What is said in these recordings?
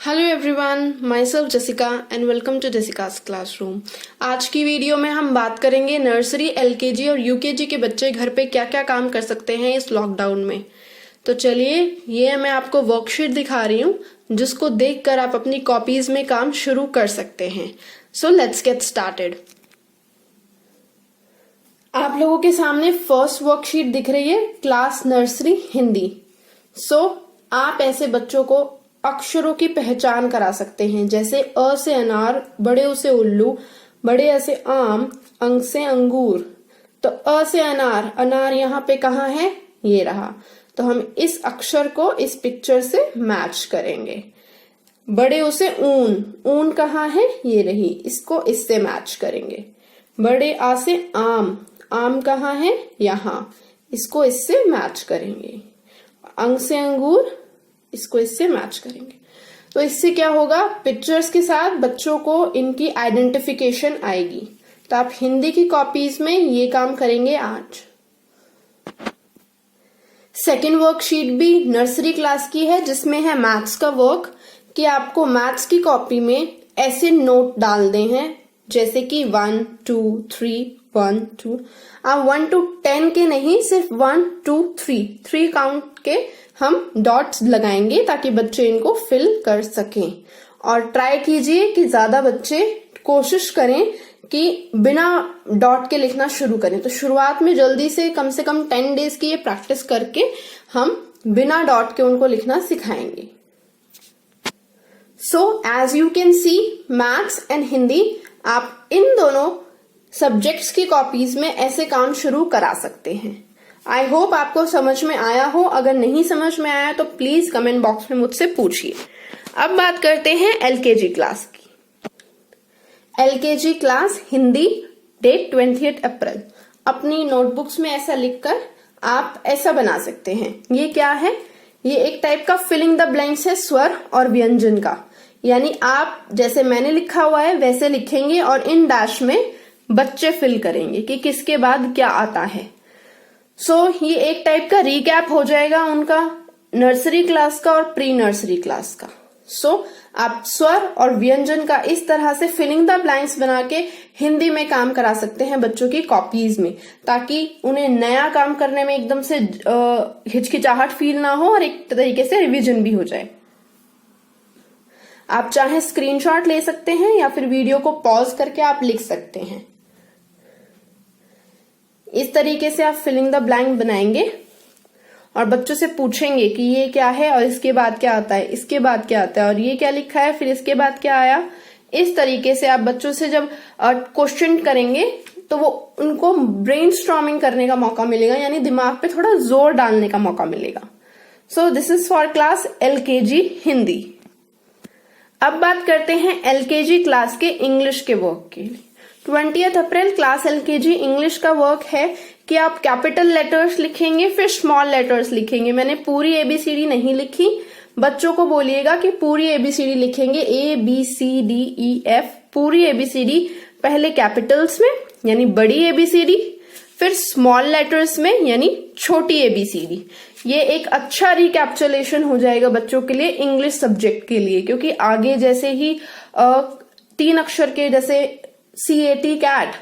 Hello everyone, myself Jessica and welcome to Jessica's classroom. आज की video में हम बात करेंगे नर्सरी, एलकेजी और यूकेजी के बच्चे घर पे क्या क्या काम कर सकते हैं इस लॉकडाउन में। तो चलिए, ये मैं आपको वर्कशीट दिखा रही हूँ जिसको देखकर आप अपनी कॉपीज में काम शुरू कर सकते हैं। So let's get started. आप लोगों के सामने फर्स्ट वर्कशीट दिख रही है, क्लास नर्सरी हिंदी। सो आप ऐसे बच्चों को अक्षरों की पहचान करा सकते हैं, जैसे अ से अनार, बड़े उ से उल्लू, बड़े अ से आम, अंग से अंगूर। तो अ से अनार, अनार यहाँ पे कहाँ है, ये रहा। तो हम इस अक्षर को इस पिक्चर से मैच करेंगे। बड़े उ से ऊन, ऊन कहाँ है, ये रही, इसको इससे मैच करेंगे। बड़े आ से आम, आम कहाँ है, यहाँ, इसको इससे मैच करेंगे। अंग से अंगूर, इसको इससे मैच करेंगे। तो इससे क्या होगा, पिक्चर्स के साथ बच्चों को इनकी आइडेंटिफिकेशन आएगी। तो आप हिंदी की कॉपीज में ये काम करेंगे आज। सेकेंड वर्कशीट भी नर्सरी क्लास की है, जिसमें है मैथ्स का वर्क, कि आपको मैथ्स की कॉपी में ऐसे नोट डालने हैं, जैसे कि 1 2 3 1 2। आप 1 to 10 के नहीं, सिर्फ 1 2 3 काउंट के हम डॉट्स लगाएंगे ताकि बच्चे इनको फिल कर सकें। और ट्राई कीजिए कि ज्यादा बच्चे कोशिश करें कि बिना डॉट के लिखना शुरू करें। तो शुरुआत में जल्दी से कम 10 डेज की ये प्रैक्टिस करके हम बिना डॉट के उनको लिखना सिखाएंगे। So as you can see, maths and Hindi, आप इन दोनों सब्जेक्ट्स की कॉपीज में ऐसे काम शुरू करा सकते हैं। आई होप आपको समझ में आया हो। अगर नहीं समझ में आया तो प्लीज कमेंट बॉक्स में मुझसे पूछिए। अब बात करते हैं एलकेजी क्लास की। एलकेजी क्लास हिंदी, डेट 20 अप्रैल। अपनी नोटबुक्स में ऐसा लिखकर आप ऐसा बना सकते हैं। ये क्या है, ये एक टाइप का फिलिंग द ब्लैंक्स है, स्वर और व्यंजन का। यानी आप जैसे मैंने लिखा हुआ है वैसे लिखेंगे और इन डैश में बच्चे फिल करेंगे कि किसके बाद क्या आता है। सो ये एक टाइप का रीकैप हो जाएगा उनका नर्सरी क्लास का और प्री नर्सरी क्लास का। सो आप स्वर और व्यंजन का इस तरह से फिलिंग द ब्लैंक्स बना के हिंदी में काम करा सकते हैं बच्चों की कॉपीज में, ताकि उन्हें नया काम करने में एकदम से हिचकिचाहट फील ना हो और एक तरीके से रिवीजन भी हो जाए। आप चाहे स्क्रीनशॉट ले सकते हैं या फिर वीडियो को पॉज करके आप लिख सकते हैं। इस तरीके से आप फिलिंग द ब्लैंक बनाएंगे और बच्चों से पूछेंगे कि ये क्या है और इसके बाद क्या आता है, इसके बाद क्या आता है, और ये क्या लिखा है, फिर इसके बाद क्या आया। इस तरीके से आप बच्चों से जब क्वेश्चन करेंगे तो वो उनको ब्रेनस्टॉर्मिंग करने का मौका मिलेगा, यानी दिमाग पे थोड़ा जोर डालने का मौका मिलेगा। सो this is for class LKG Hindi. अब बात करते हैं एलकेजी क्लास के इंग्लिश के वर्क के लिए। 20 अप्रैल क्लास एलकेजी इंग्लिश का वर्क है कि आप कैपिटल लेटर्स लिखेंगे, फिर स्मॉल लेटर्स लिखेंगे। मैंने पूरी एबीसीडी नहीं लिखी, बच्चों को बोलिएगा कि पूरी एबीसीडी लिखेंगे, ABCDEF, पूरी एबीसीडी पहले कैपिटल्स में यानी बड़ी एबीसीडी, फिर स्मॉल लेटर्स में यानी छोटी एबीसीडी। ये एक अच्छा रिकैप्चुलेशन हो जाएगा बच्चों के लिए इंग्लिश सब्जेक्ट के लिए, क्योंकि आगे जैसे ही 3 अक्षर के जैसे CAT कैट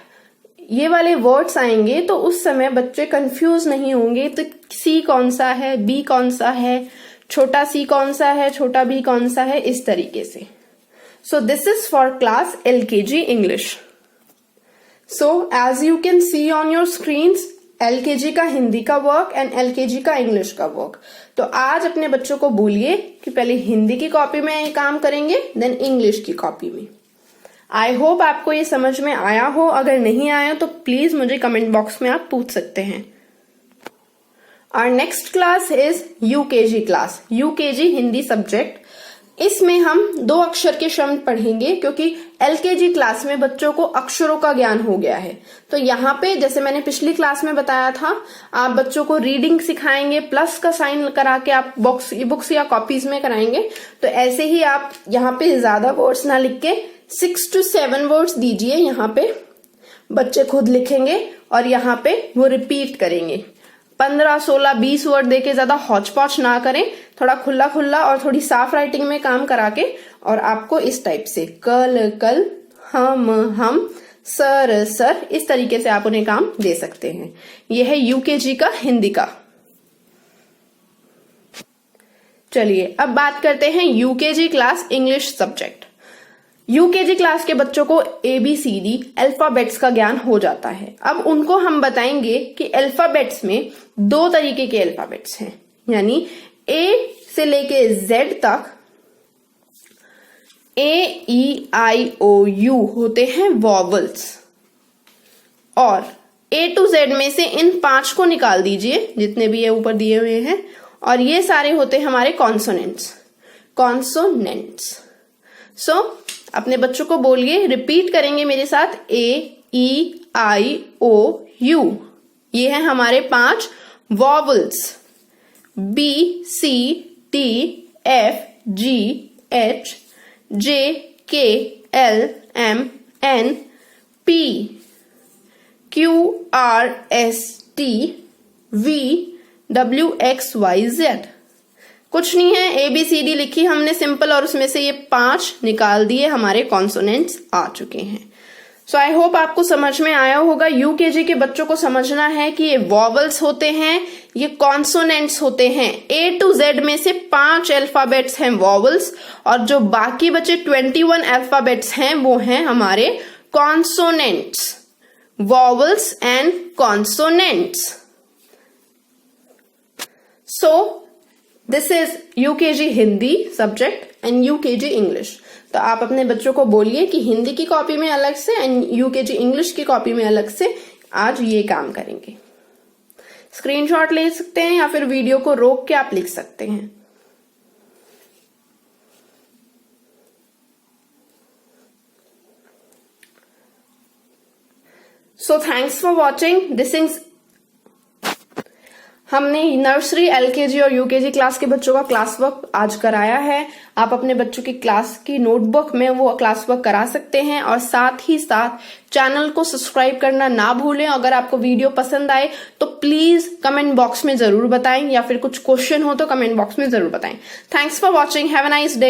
ये वाले वर्ड्स आएंगे तो उस समय बच्चे कंफ्यूज नहीं होंगे। तो C कौन सा है, B कौन सा है, छोटा C कौन सा है, छोटा B कौन सा है, इस तरीके से। So this is for class LKG English. So as you can see on your screens, LKG का हिंदी का वर्क एंड एलकेजी का इंग्लिश का वर्क। तो आज अपने बच्चों को बोलिए कि पहले हिंदी की कॉपी में काम करेंगे, देन इंग्लिश की कॉपी में। आई होप आपको ये समझ में आया हो। अगर नहीं आया तो प्लीज मुझे कमेंट बॉक्स में आप पूछ सकते हैं। Our next class is UKG class, UKG Hindi subject. इसमें हम 2 अक्षर के शब्द पढ़ेंगे, क्योंकि एलकेजी क्लास में बच्चों को अक्षरों का ज्ञान हो गया है। तो यहाँ पे जैसे मैंने पिछली क्लास में बताया था, आप बच्चों को रीडिंग सिखाएंगे, प्लस का साइन करा के आप बुक्स या कॉपीज में कराएंगे। तो ऐसे ही आप यहाँ पे ज्यादा वर्ड्स ना लिख के 6 to 7 वर्ड्स दीजिए। यहाँ पे बच्चे खुद लिखेंगे और यहाँ पे वो रिपीट करेंगे। 15, 16, 20 वर्ड देके ज्यादा हौच पौच ना करें, थोड़ा खुला खुला और थोड़ी साफ राइटिंग में काम करा के और आपको इस टाइप से कल कल, हम, सर सर, इस तरीके से आप उन्हें काम दे सकते हैं। यह है यूकेजी का हिंदी का। चलिए अब बात करते हैं UKG class English subject. UKG class के बच्चों को ABCD अल्फाबेट्स का ज्ञान हो जाता है। अब उनको हम बताएंगे कि अल्फाबेट्स में 2 तरीके के अल्फाबेट्स हैं, यानी A से लेके Z तक A-E-I-O-U होते हैं वॉवल्स, और A to Z में से इन 5 को निकाल दीजिए, जितने भी ये ऊपर दिए हुए हैं, और ये सारे होते हैं हमारे कॉन्सोनेंट्स। सो अपने बच्चों को बोलिए, रिपीट करेंगे मेरे साथ, A-E-I-O-U, ये है हमारे 5 वॉवल्स। B-C-D-F-G-H J-K-L-M-N-P Q-R-S-T-V-W-X-Y-Z। कुछ नहीं है, ABCD लिखी हमने सिंपल, और उसमें से ये 5 निकाल दिए, हमारे कॉन्सोनेंट्स आ चुके हैं। सो आई होप आपको समझ में आया होगा। यूकेजी के बच्चों को समझना है कि ये वॉवल्स होते हैं, ये कॉन्सोनेंट्स होते हैं। A to Z में से 5 अल्फाबेट्स हैं वॉवल्स, और जो बाकी बचे 21 अल्फाबेट्स हैं वो हैं हमारे consonants, vowels and consonants. So this is UKG Hindi subject and UKG English. तो आप अपने बच्चों को बोलिए कि हिंदी की कॉपी में अलग से एंड यूकेजी इंग्लिश की कॉपी में अलग से आज ये काम करेंगे। स्क्रीनशॉट ले सकते हैं या फिर वीडियो को रोक के आप लिख सकते हैं। So thanks for watching this is. हमने नर्सरी, LKG और UKG क्लास के बच्चों का क्लास वर्क आज कराया है। आप अपने बच्चों की क्लास की नोटबुक में वो क्लास वर्क करा सकते हैं, और साथ ही साथ चैनल को सब्सक्राइब करना ना भूलें। अगर आपको वीडियो पसंद आए तो प्लीज कमेंट बॉक्स में जरूर बताएं, या फिर कुछ क्वेश्चन हो तो कमेंट बॉक्स में जरूर बताएं। Thanks for watching, have a nice day.